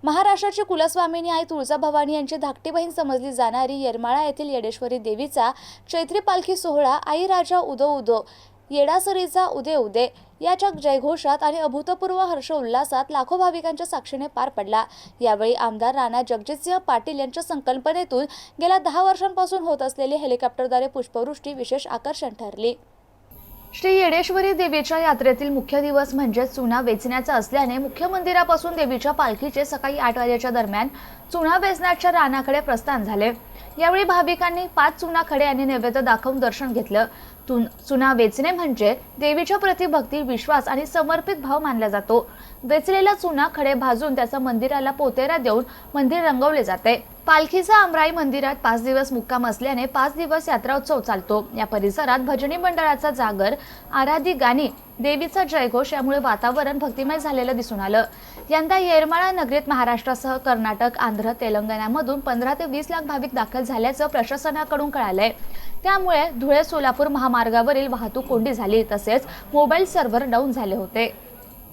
महाराष्ट्राची कुलस्वामिनी आई तुळजाभवानी यांची धाकटी बहीण समजली जाणारी येरमाळा येथील येडेश्वरी देवीचा चैत्री पालखी सोहळा आई राजा उदो उदो येडासरीचा उदे उदे याच्या जयघोषात आणि अभूतपूर्व हर्ष उल्हासात लाखो भाविकांच्या साक्षीने पार पडला। यावेळी आमदार राणा जगजितसिंह पाटील यांच्या संकल्पनेतून गेल्या 10 वर्षांपासून होत असलेली हेलिकॉप्टरद्वारे पुष्पवृष्टी विशेष आकर्षण ठरली। श्री येडेश्वरी देवीच्या यात्रेतील मुख्य दिवस म्हणजे चुना वेचण्याचा असल्याने मुख्य मंदिरापासून देवीच्या पालखीचे सकाळी 8 वाजेच्या दरम्यान चुना वेचण्याच्या रानाकडे प्रस्थान झाले। यावेळी भाविकांनी 5 चुना खडे आणि नैवेद्य दाखवून दर्शन घेतलं। चुना वेचणे म्हणजे देवीच्या प्रति भक्ती, विश्वास आणि समर्पित भाव मानला जातो। वेचलेला चुना खडे भाजून त्याचा मंदिराला पोतेरा देऊन मंदिर रंगवले जाते। पालखीचा आमराई मंदिरात 5 दिवस मुक्काम असल्याने 5 दिवस यात्रा उत्सव चालतो। या परिसरात भजनी मंडळाचा जागर, आराधी गाणी, देवीचा जयघोष यामुळे वातावरण भक्तिमय झालेलं दिसून आलं। यंदा येरमाळा नगरीत महाराष्ट्रासह कर्नाटक, आंध्र, तेलंगणामधून 15 ते 20 लाख भाविक दाखल झाल्याचं प्रशासनाकडून कळालंय। त्यामुळे धुळे सोलापूर महामार्गावरील वाहतूक कोंडी झाली, तसेच मोबाईल सर्व्हर डाऊन झाले होते।